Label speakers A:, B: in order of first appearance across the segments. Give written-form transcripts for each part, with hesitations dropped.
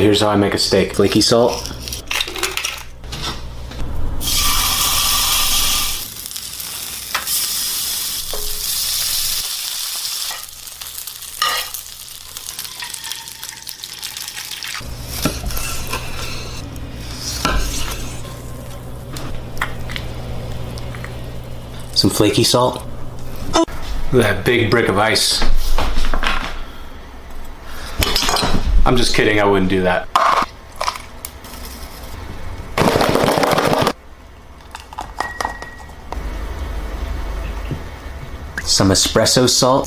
A: Okay, here's how I make a steak. Flaky salt. Some flaky salt. Look at that big brick of ice. I'm just kidding, I wouldn't do that. Some espresso salt.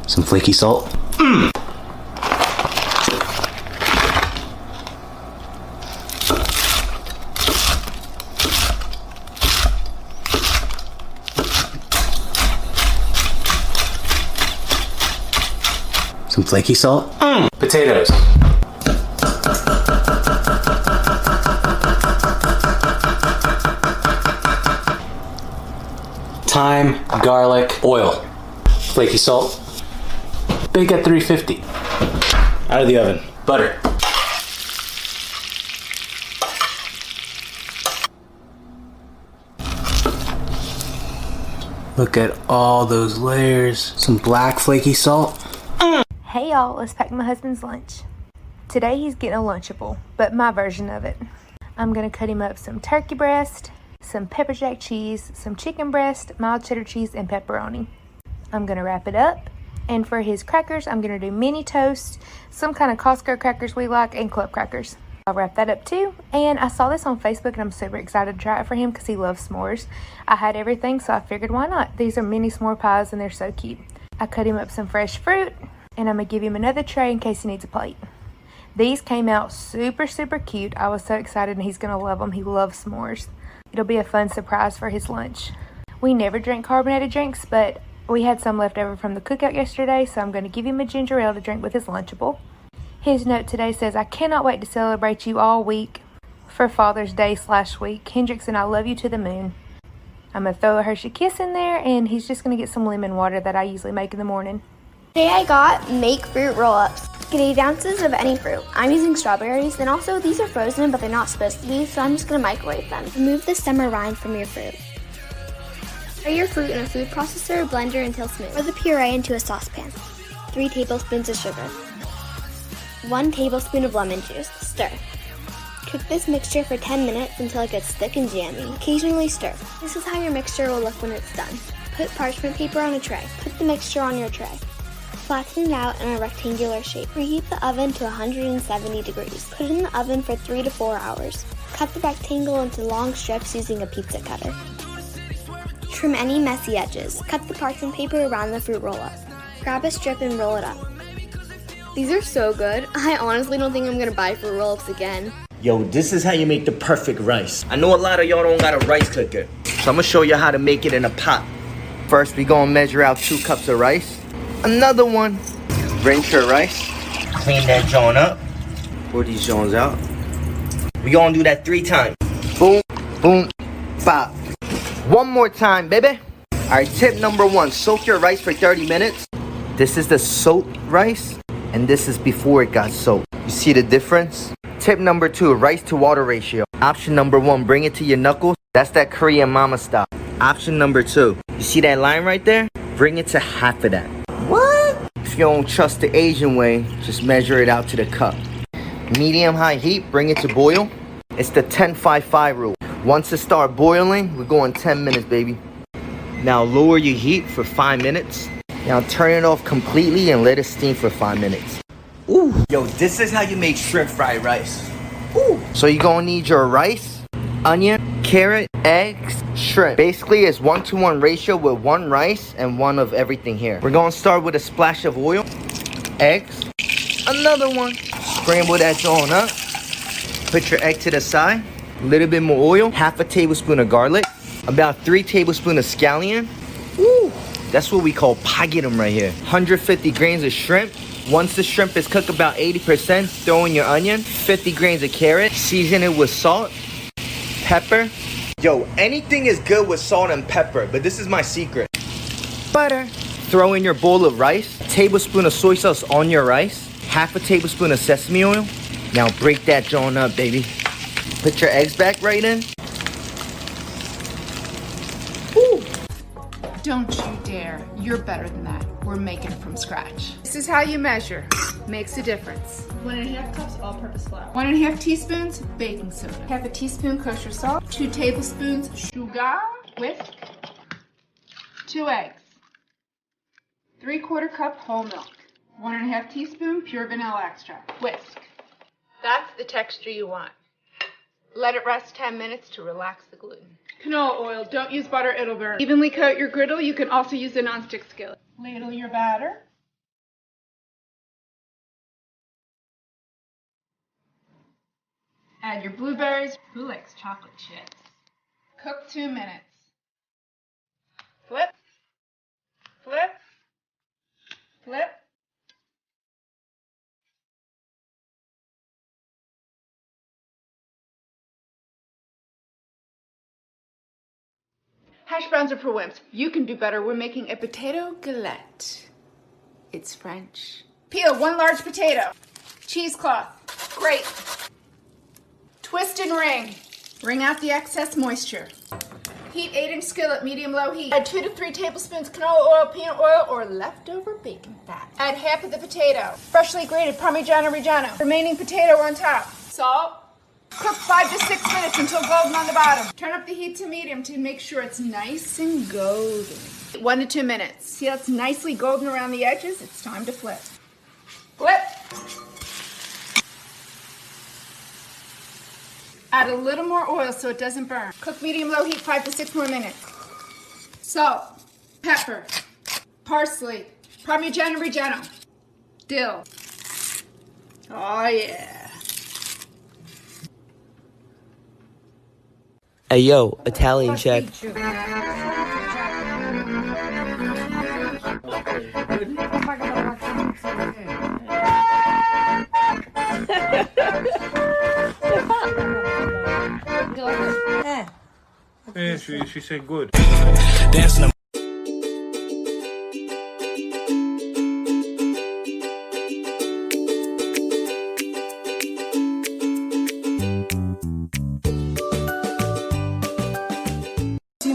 A: Some flaky salt. Some flaky salt. Potatoes. Thyme, garlic, oil. Flaky salt. Bake at 350. Out of the oven. Butter. Look at all those layers. Some black flaky salt.
B: Hey y'all, let's pack my husband's lunch. Today he's getting a Lunchable, but my version of it. I'm gonna cut him up some turkey breast, some pepper jack cheese, some chicken breast, mild cheddar cheese, and pepperoni. I'm gonna wrap it up. And for his crackers, I'm going to do mini toast, some kind of Costco crackers we like, and club crackers. I'll wrap that up too. And I saw this on Facebook and I'm super excited to try it for him because he loves s'mores. I had everything, so I figured why not? These are mini s'more pies and they're so cute. I cut him up some fresh fruit and I'm going to give him another tray in case he needs a plate. These came out super, super cute. I was so excited and he's going to love them. He loves s'mores. It'll be a fun surprise for his lunch. We never drink carbonated drinks, but we had some left over from the cookout yesterday, so I'm going to give him a ginger ale to drink with his Lunchable. His note today says, I cannot wait to celebrate you all week for Father's Day /week. Hendrix and I love you to the moon. I'm going to throw a Hershey Kiss in there, and he's just going to get some lemon water that I usually make in the morning.
C: Today I got make fruit roll-ups. Get 8 ounces of any fruit. I'm using strawberries, and also these are frozen, but they're not supposed to be, so I'm just going to microwave them. Remove the stem or rind from your fruit. Stir your fruit in a food processor or blender until smooth. Pour the puree into a saucepan. 3 tablespoons of sugar. 1 tablespoon of lemon juice. Stir. Cook this mixture for 10 minutes until it gets thick and jammy. Occasionally stir. This is how your mixture will look when it's done. Put parchment paper on a tray. Put the mixture on your tray. Flatten it out in a rectangular shape. Preheat the oven to 170 degrees. Put it in the oven for 3 to 4 hours. Cut the rectangle into long strips using a pizza cutter. Trim any messy edges. Cut the parchment paper around the fruit roll-up. Grab a strip and roll it up. These are so good. I honestly don't think I'm gonna buy fruit roll-ups again.
D: Yo, this is how you make the perfect rice. I know a lot of y'all don't got a rice cooker, so I'm gonna show you how to make it in a pot. First, we gonna measure out 2 cups of rice. Another one. Rinse your rice. Clean that joint up. Pour these joints out. We gonna do that 3 times. Boom, boom, pop. One more time, baby. All right, tip number 1, soak your rice for 30 minutes. This is the soaked rice, and this is before it got soaked. You see the difference? Tip number 2, rice to water ratio. Option number 1, bring it to your knuckles. That's that Korean mama style. Option number 2, you see that line right there? Bring it to half of that. What? If you don't trust the Asian way, just measure it out to the cup. Medium-high heat, bring it to boil. It's the 10-5-5 rule. Once it starts boiling, we're going 10 minutes, baby. Now lower your heat for 5 minutes. Now turn it off completely and let it steam for 5 minutes. Ooh. Yo, this is how you make shrimp fried rice. Ooh. So you're gonna need your rice, onion, carrot, eggs, shrimp. Basically, it's 1-to-1 ratio with 1 rice and 1 of everything here. We're gonna start with a splash of oil, eggs, another one. Scramble that joint up. Put your egg to the side. A little bit more oil, half a tablespoon of garlic, about 3 tablespoons of scallion. Ooh, that's what we call pagitum right here. 150 grains of shrimp, Once the shrimp is cooked about 80%, throw in your onion, 50 grains of carrot, season it with salt, pepper. Yo, anything is good with salt and pepper, but this is my secret. Butter. Throw in your bowl of rice, a tablespoon of soy sauce on your rice, half a tablespoon of sesame oil. Now break that joint up, baby. Put your eggs back right in. Woo.
E: Don't you dare. You're better than that. We're making it from scratch. This is how you measure. Makes a difference. 1.5 cups all-purpose flour. 1.5 teaspoons baking soda. Half a teaspoon kosher salt. 2 tablespoons sugar. Whisk. 2 eggs. 3/4 cup whole milk. 1.5 teaspoon pure vanilla extract. Whisk. That's the texture you want. Let it rest 10 minutes to relax the gluten. Canola oil, don't use butter, it'll burn. Evenly coat your griddle, you can also use a nonstick skillet. Ladle your batter. Add your blueberries. Who likes chocolate chips? Cook 2 minutes. Flip. Flip. Flip. Hash browns are for wimps. You can do better. We're making a potato galette. It's French. Peel 1 large potato. Cheesecloth. Grate. Twist and wring. Wring out the excess moisture. Heat 8-inch skillet, medium-low heat. Add 2 to 3 tablespoons canola oil, peanut oil, or leftover bacon fat. Add half of the potato. Freshly grated Parmigiano Reggiano. Remaining potato on top. Salt. Cook 5 to 6 minutes until golden on the bottom. Turn up the heat to medium to make sure it's nice and golden. 1 to 2 minutes. See how it's nicely golden around the edges? It's time to flip. Flip. Add a little more oil so it doesn't burn. Cook medium-low heat 5 to 6 more minutes. Salt, pepper, parsley, Parmigiano Reggiano, dill. Oh yeah.
D: Hey yo, Italian check.
F: Yeah, she said good.
G: Dancing.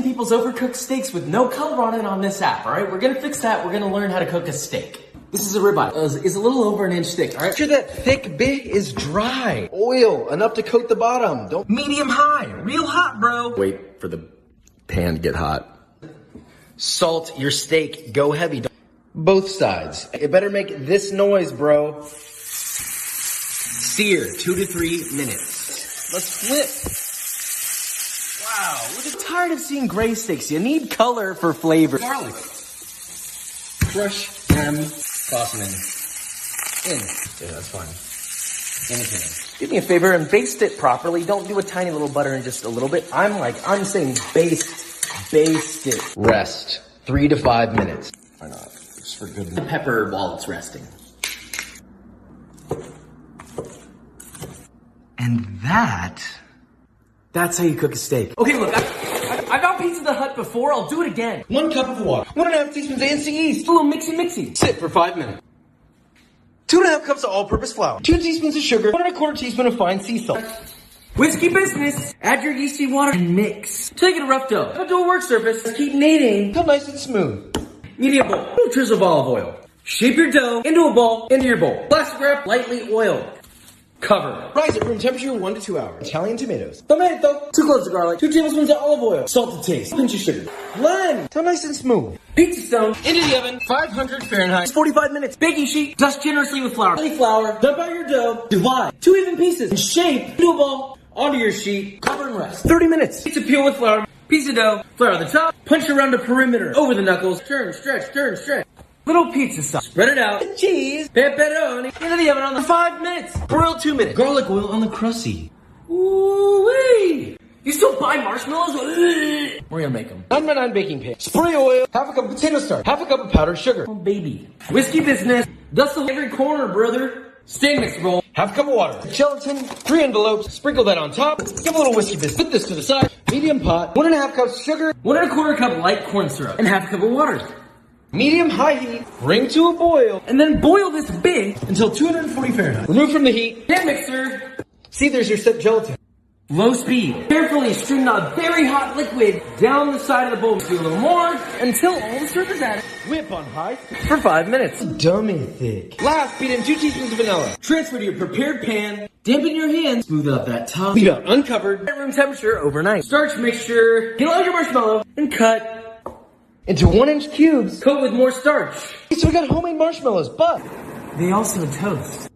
H: People's overcooked steaks with no color on it on this app, all right? We're gonna fix that. We're gonna learn how to cook a steak. This is a ribeye. It's a little over 1 inch thick, all right?
D: Make sure that thick bit is dry. Oil, enough to coat the bottom. Don't
H: Medium high, real hot, bro.
D: wait for the pan to get hot. Salt your steak, go heavy. Both sides. It better make this noise, bro.
H: Sear 2 to 3 minutes. Let's flip. Wow, we're tired of seeing gray steaks. You need color for flavor. Garlic.
D: Crush them.
H: Toss them in.
D: Yeah, that's fine.
H: In the pan. Do me a favor and baste it properly. Don't do a tiny little butter and just a little bit. I'm saying baste it.
D: Rest 3 to 5 minutes. Why not? Just for good.
H: The pepper while it's resting.
D: And
H: that's how you cook a steak. Okay, look, I've done Pizza the Hut before. I'll do it again.
D: 1 cup of water. 1.5 teaspoons of ANC yeast.
H: A little mixy.
D: Sit for 5 minutes. 2.5 cups of all-purpose flour. 2 teaspoons of sugar. 1.25 teaspoon of fine sea salt.
H: Whiskey business. Add your yeasty water and mix. Till you get a rough dough. Don't do a work surface. Keep kneading.
D: Until nice and smooth.
H: Medium bowl. Little drizzle of olive oil. Shape your dough into a ball, into your bowl. Plastic wrap, lightly oiled. Cover.
D: Rise at room temperature 1 to 2 hours. Italian tomatoes.
H: Tomato. 2 cloves of garlic. 2 tablespoons of olive oil. Salt to taste. Pinch of sugar. Blend.
D: Until nice and smooth.
H: Pizza stone. Into the oven. 500 Fahrenheit. 45 minutes. Baking sheet. Dust generously with flour. Flour. Dump out your dough. Divide. 2 even pieces. And shape into a ball. Onto your sheet. Cover and rest. 30 minutes. Pizza peel with flour. Piece of dough. Flour on the top. Punch around the perimeter. Over the knuckles. Turn, stretch. Little pizza sauce. Spread it out. Cheese. Pepperoni. Into the oven on the 5 minutes. Broil 2 minutes. Garlic oil on the crusty. Ooh-wee. You still buy marshmallows? We're gonna make them.
D: 9x9 baking pan. Spray oil. 1/2 cup of potato starch. 1/2 cup of powdered sugar.
H: Oh, baby. Whiskey business. Dust every corner, brother. Stand mix roll. Half cup of water. Gelatin. 3 envelopes. Sprinkle that on top. Give a little whiskey biscuit. Put this to the side. Medium pot. 1.5 cups sugar. 1.25 cup light corn syrup. And half a cup of water. Medium high heat. Bring to a boil. And then boil this big until 240 Fahrenheit. Remove from the heat. Hand mixer. See, there's your set gelatin. Low speed. Carefully stream the very hot liquid down the side of the bowl. Do a little more until all the syrup is added. Whip on high for 5 minutes. Dummy thick. Last, beat in 2 teaspoons of vanilla. Transfer to your prepared pan. Dampen your hands. Smooth out that top. Leave it uncovered at room temperature overnight. Starch mixture. Peel out your marshmallow and cut into 1-inch cubes. Coat with more starch. So we got homemade marshmallows, but they also toast.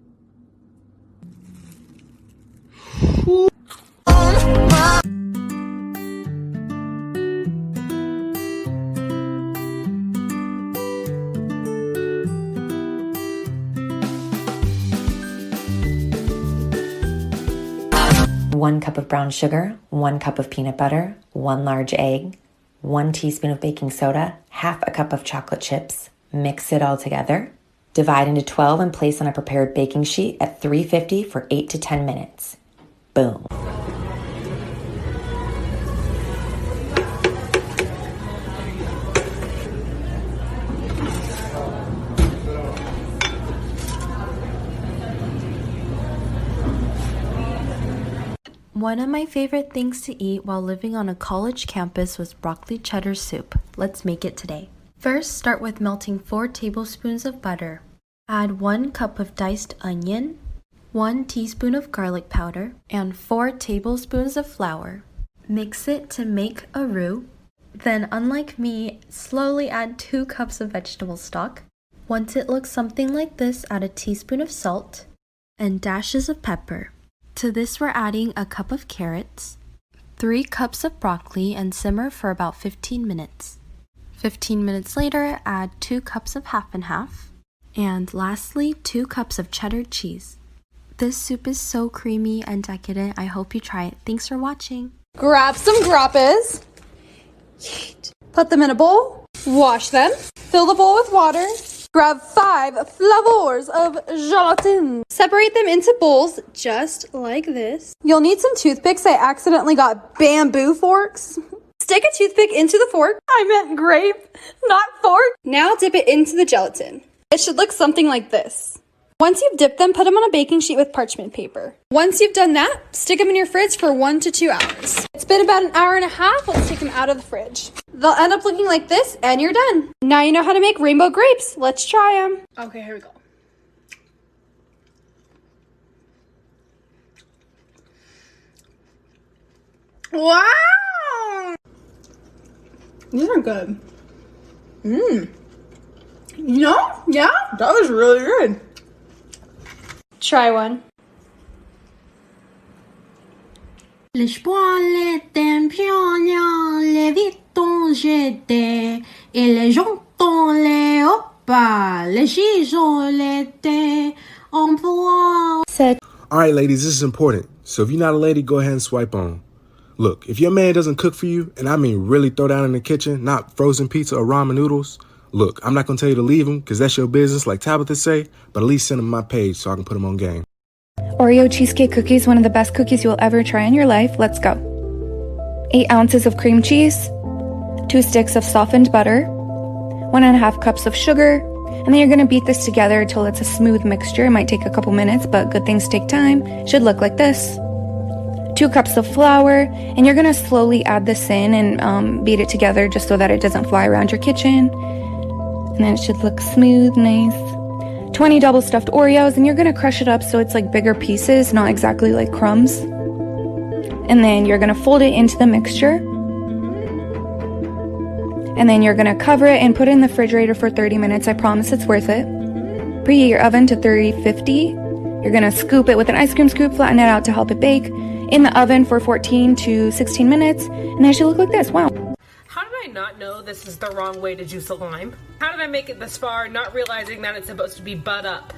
G: One cup of brown sugar, 1 cup of peanut butter, 1 large egg, 1 teaspoon of baking soda, half a cup of chocolate chips. Mix it all together. Divide into 12 and place on a prepared baking sheet at 350 for 8 to 10 minutes. Boom.
I: One of my favorite things to eat while living on a college campus was broccoli cheddar soup. Let's make it today. First, start with melting 4 tablespoons of butter. Add 1 cup of diced onion, 1 teaspoon of garlic powder, and 4 tablespoons of flour. Mix it to make a roux. Then, unlike me, slowly add 2 cups of vegetable stock. Once it looks something like this, add a teaspoon of salt and dashes of pepper. To this, we're adding a cup of carrots, 3 cups of broccoli, and simmer for about 15 minutes. 15 minutes later, add 2 cups of half and half. And lastly, 2 cups of cheddar cheese. This soup is so creamy and decadent. I hope you try it. Thanks for watching.
J: Grab some grappas. Put them in a bowl. Wash them. Fill the bowl with water. Grab 5 flavors of gelatin. Separate them into bowls just like this. You'll need some toothpicks. I accidentally got bamboo forks. Stick a toothpick into the fork. I meant grape, not fork. Now dip it into the gelatin. It should look something like this. Once you've dipped them, put them on a baking sheet with parchment paper. Once you've done that, stick them in your fridge for 1 to 2 hours. It's been about an hour and a half. Let's take them out of the fridge. They'll end up looking like this, and you're done. Now you know how to make rainbow grapes. Let's try them. Okay, here we go. Wow! These are good. Yeah, that was really good. Try one.
K: Les poils étaient pignons, les vitons j'étais, et les jantons les opas, les gisons l'étaient, on voit.
L: Alright ladies, this is important. So if you're not a lady, go ahead and swipe on. Look, if your man doesn't cook for you, and I mean really throw down in the kitchen, not frozen pizza or ramen noodles, look, I'm not going to tell you to leave him because that's your business like Tabitha say, but at least send him my page so I can put him on game.
M: Oreo cheesecake cookies, one of the best cookies you'll ever try in your life. Let's go. 8 ounces of cream cheese, 2 sticks of softened butter, 1.5 cups of sugar, and then you're going to beat this together until it's a smooth mixture. It might take a couple minutes, but good things take time. Should look like this. 2 cups of flour, and you're going to slowly add this in and beat it together just so that it doesn't fly around your kitchen. And then it should look smooth, nice. 20 double stuffed Oreos, and you're going to crush it up so it's like bigger pieces, not exactly like crumbs. And then you're going to fold it into the mixture. And then you're going to cover it and put it in the refrigerator for 30 minutes. I promise it's worth it. Preheat your oven to 350. You're going to scoop it with an ice cream scoop, flatten it out to help it bake. In the oven for 14 to 16 minutes, and then it should look like this. Wow.
N: How did I not know this is the wrong way to juice a lime? How did I make it this far not realizing that it's supposed to be butt up?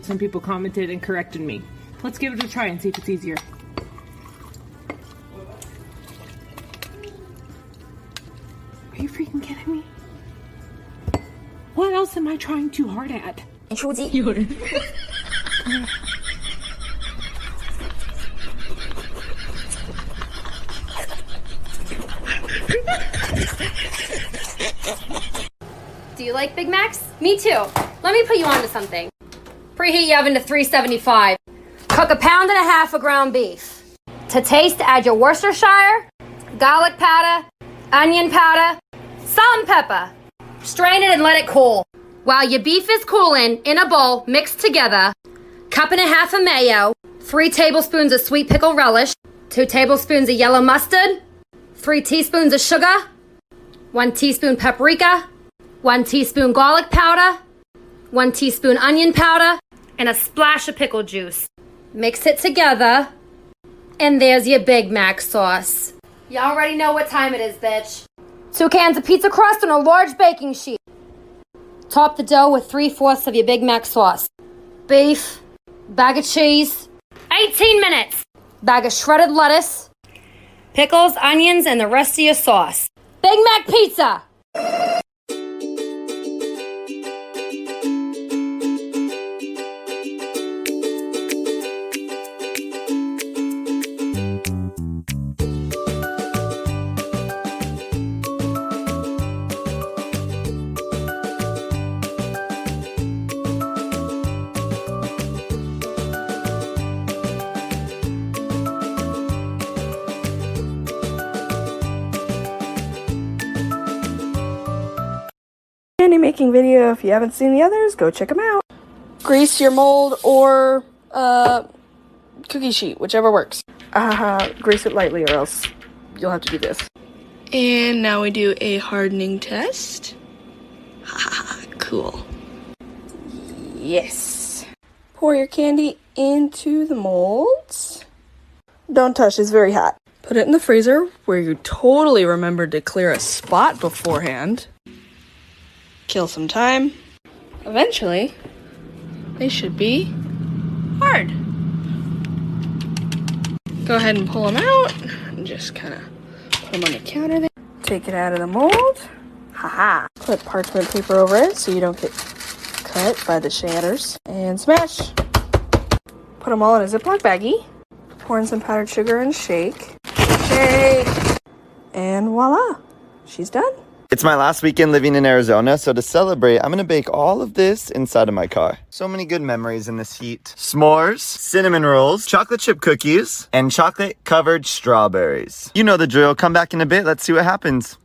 N: Some people commented and corrected me. Let's give it a try and see if it's easier. Are you freaking kidding me? What else am I trying too hard at?
O: 出击。
K: 有人。
O: Do you like Big Macs? Me too. Let me put you onto something. Preheat your oven to 375. Cook 1.5 pounds of ground beef. To taste, add your Worcestershire, garlic powder, onion powder, salt and pepper. Strain it and let it cool. While your beef is cooling, in a bowl, mix together 1.5 cups of mayo, 3 tablespoons of sweet pickle relish, 2 tablespoons of yellow mustard, 3 teaspoons of sugar, 1 teaspoon paprika, 1 teaspoon garlic powder, 1 teaspoon onion powder, and a splash of pickle juice. Mix it together, and there's your Big Mac sauce. You already know what time it is, bitch. 2 cans of pizza crust on a large baking sheet. Top the dough with 3/4 of your Big Mac sauce. Beef, bag of cheese, 18 minutes. Bag of shredded lettuce, pickles, onions, and the rest of your sauce. Big Mac pizza!
P: Candy making video. If you haven't seen the others, go check them out. Grease your mold or cookie sheet, whichever works. Grease it lightly or else you'll have to do this. And now we do a hardening test. Cool. Yes. Pour your candy into the molds. Don't touch, it's very hot. Put it in the freezer where you totally remembered to clear a spot beforehand. Kill some time. Eventually, they should be hard. Go ahead and pull them out and just kind of put them on the counter there. Take it out of the mold. Haha. Put parchment paper over it so you don't get cut by the shatters. And smash. Put them all in a Ziploc baggie. Pour in some powdered sugar and shake. Shake. And voila. She's done.
D: It's my last weekend living in Arizona, so to celebrate, I'm gonna bake all of this inside of my car. So many good memories in this heat. S'mores, cinnamon rolls, chocolate chip cookies, and chocolate-covered strawberries. You know the drill. Come back in a bit. Let's see what happens.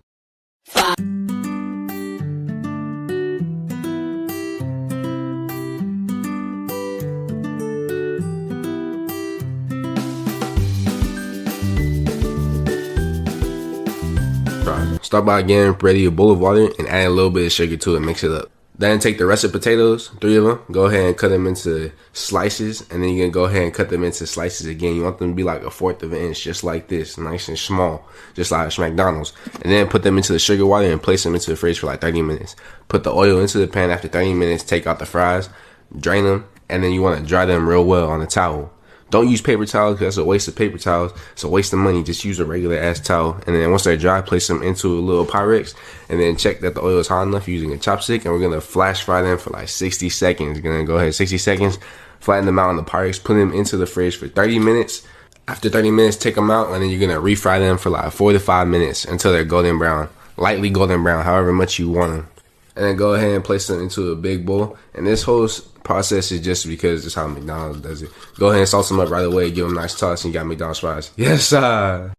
L: Start by getting ready a bowl of water and add a little bit of sugar to it, mix it up. Then take the rest of the potatoes, 3 of them, go ahead and cut them into slices, and then you're gonna go ahead and cut them into slices again. You want them to be like 1/4 of an inch, just like this, nice and small, just like McDonald's. And then put them into the sugar water and place them into the fridge for like 30 minutes. Put the oil into the pan after 30 minutes, take out the fries, drain them, and then you wanna dry them real well on a towel. Don't use paper towels because that's a waste of paper towels. It's a waste of money. Just use a regular ass towel. And then once they're dry, place them into a little Pyrex. And then check that the oil is hot enough using a chopstick. And we're going to flash fry them for like 60 seconds. We're going to go ahead 60 seconds. Flatten them out on the Pyrex. Put them into the fridge for 30 minutes. After 30 minutes, take them out. And then you're going to refry them for like 4 to 5 minutes until they're golden brown. Lightly golden brown, however much you want them. And then go ahead and place them into a big bowl. And this whole process is just because it's how McDonald's does it. Go ahead and sauce them up right away, give them a nice toss, and you got McDonald's fries. Yes, sir.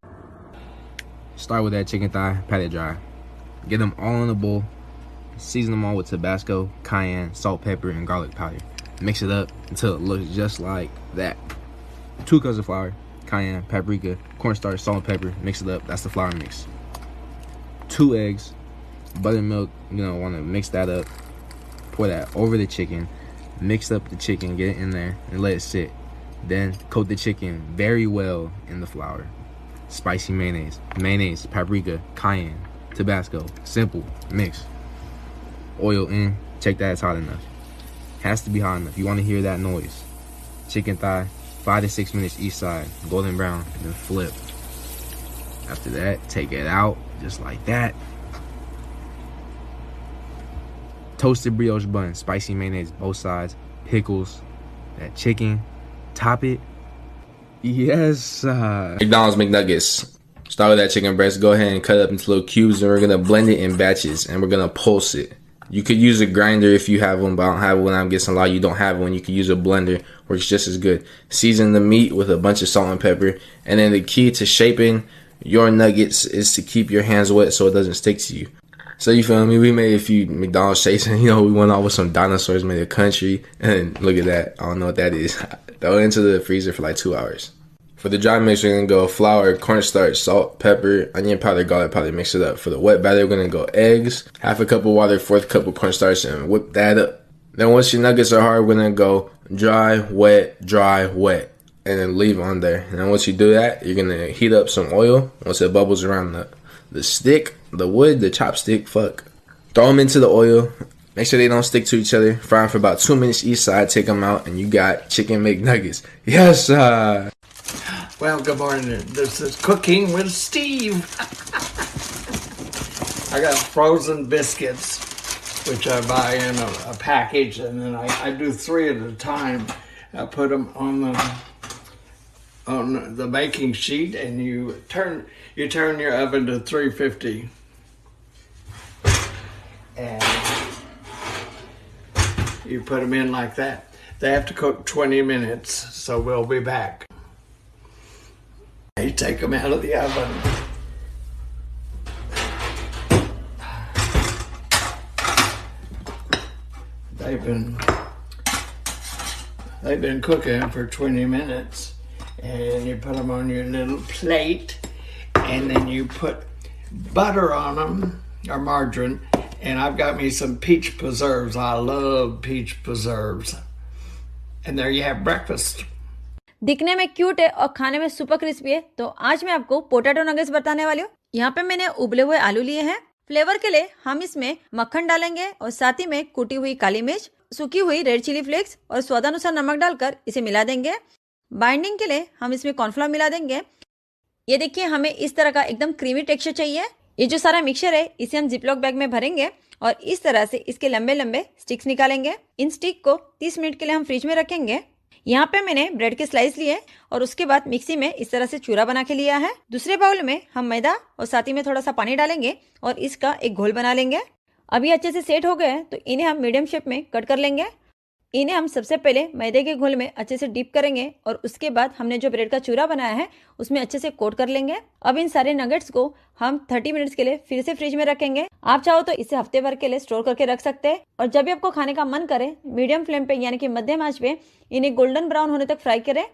L: Start with that chicken thigh, pat it dry. Get them all in a bowl. Season them all with Tabasco, cayenne, salt, pepper, and garlic powder. Mix it up until it looks just like that. 2 cups of flour, cayenne, paprika, cornstarch, salt, and pepper. Mix it up. That's the flour mix. 2 eggs. Buttermilk, want to mix that up. Pour that over the chicken. Mix up the chicken, get it in there, and let it sit. Then coat the chicken very well in the flour. Spicy mayonnaise, paprika, cayenne, Tabasco. Simple. Mix. Oil in. Check that it's hot enough. Has to be hot enough. You want to hear that noise. Chicken thigh, 5 to 6 minutes each side. Golden brown, then flip. After that, take it out just like that. toasted brioche bun, spicy mayonnaise both sides, pickles, that chicken, top it. Yes.
Q: McDonald's McNuggets. Start with that chicken breast. Go ahead and cut it up into little cubes, and we're gonna blend it in batches, and we're gonna pulse it. You could use a grinder if you have one, but I don't have one. I'm guessing a lot of you don't have one. You could use a blender, works just as good. Season the meat with a bunch of salt and pepper, and then the key to shaping your nuggets is to keep your hands wet so it doesn't stick to you. So you feel me? We made a few McDonald's shapes, and we went off with some dinosaurs, made a country, and look at that. I don't know what that is. Throw it into the freezer for like 2 hours. For the dry mix, we're gonna go flour, cornstarch, salt, pepper, onion powder, garlic powder. Mix it up. For the wet batter, we're gonna go eggs, half a cup of water, 1/4 cup of cornstarch, and whip that up. Then once your nuggets are hard, we're gonna go dry, wet, and then leave on there. And then once you do that, you're gonna heat up some oil. Once it bubbles around the stick, the wood, the chopstick, throw them into the oil. Make sure they don't stick to each other. Fry them for about 2 minutes each side. Take them out, and you got chicken McNuggets. Yes,
R: Well, good morning. This is Cooking with Steve. I got frozen biscuits, which I buy in a package, and then I do 3 at a time. I put them on the baking sheet, and you turn your oven to 350, and you put them in like that. They have to cook 20 minutes, so we'll be back. You take them out of the oven. They've been cooking for 20 minutes, and you put them on your little plate, and then you put butter on them, or margarine, and I've got me some peach preserves. I love peach preserves. And there you have breakfast.
S: दिखने में cute है और खाने में super crispy है। तो आज मैं आपको पोटैटो नगेट्स बताने वाली हूँ। यहाँ पे मैंने उबले हुए आलू लिए हैं। फ्लेवर के लिए हम इसमें मक्खन डालेंगे और साथ ही में कुटी हुई काली मिर्च, सूखी हुई रेड चिली फ्लेक्स और स्वादानुसार नमक डालकर इसे मिला देंगे। बाइंडिंग के लिए हम इसमें कॉर्नफ्लोर मिला देंगे। ये देखिए, हमें इस तरह का एकदम क्रीमी टेक्सचर चाहिए। ये जो सारा मिक्सचर है इसे हम जिपलॉक बैग में भरेंगे और इस तरह से इसके लंबे लंबे स्टिक्स निकालेंगे। इन स्टिक को 30 मिनट के लिए हम फ्रिज में रखेंगे। यहाँ पे मैंने ब्रेड के स्लाइस लिए और उसके बाद मिक्सी में इस तरह से चूरा बना के लिया है। दूसरे बाउल में हम मैदा और साथ ही में थोड़ा सा पानी डालेंगे और इसका एक घोल बना लेंगे। अभी अच्छे से सेट हो गए हैं तो इन्हें हम मीडियम शेप में कट कर लेंगे। इन्हें हम सबसे पहले मैदे के घोल में अच्छे से डिप करेंगे और उसके बाद हमने जो ब्रेड का चूरा बनाया है उसमें अच्छे से कोट कर लेंगे। अब इन सारे नगेट्स को हम 30 मिनट्स के लिए फिर से फ्रिज में रखेंगे। आप चाहो तो इसे हफ्ते भर के लिए स्टोर करके रख सकते हैं और जब भी आपको खाने का मन करे मीडियम फ्लेम पे यानी कि मध्यम आंच पे इन्हें गोल्डन ब्राउन होने तक फ्राई करें।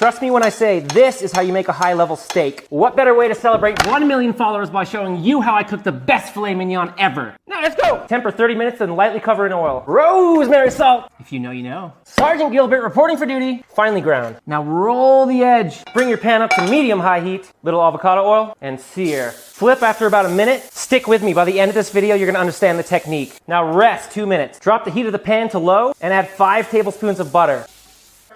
H: Trust me when I say this is how you make a high-level steak. What better way to celebrate 1 million followers by showing you how I cook the best filet mignon ever. Now let's go! Temper 30 minutes and lightly cover in oil. Rosemary salt. If you know, you know. Sergeant Gilbert reporting for duty. Finely ground. Now roll the edge. Bring your pan up to medium-high heat. Little avocado oil and sear. Flip after about a minute. Stick with me. By the end of this video, you're going to understand the technique. Now rest 2 minutes. Drop the heat of the pan to low and add 5 tablespoons of butter.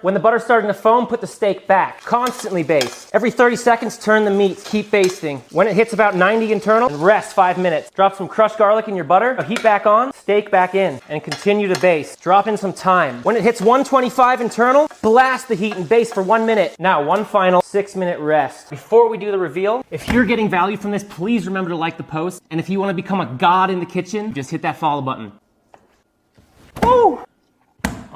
H: When the butter's starting to foam, put the steak back. Constantly baste. Every 30 seconds, turn the meat. Keep basting. When it hits about 90 internal, rest 5 minutes. Drop some crushed garlic in your butter, heat back on, steak back in, and continue to baste. Drop in some thyme. When it hits 125 internal, blast the heat and baste for 1 minute. Now, one final 6-minute rest. Before we do the reveal, if you're getting value from this, please remember to like the post. And if you want to become a god in the kitchen, just hit that follow button. Woo!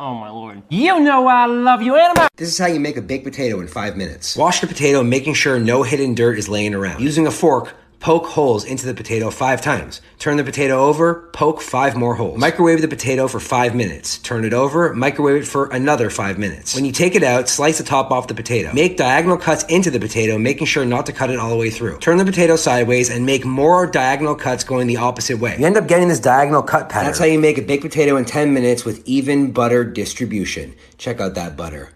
H: Oh my lord. You know I love you, Anima!
T: This is how you make a baked potato in 5 minutes. Wash the potato, making sure no hidden dirt is laying around. Using a fork, poke holes into the potato 5 times. Turn the potato over, poke 5 more holes. Microwave the potato for 5 minutes. Turn it over, microwave it for another 5 minutes. When you take it out, slice the top off the potato. Make diagonal cuts into the potato, making sure not to cut it all the way through. Turn the potato sideways and make more diagonal cuts going the opposite way. You end up getting this diagonal cut pattern. That's how you make a baked potato in 10 minutes with even butter distribution. Check out that butter.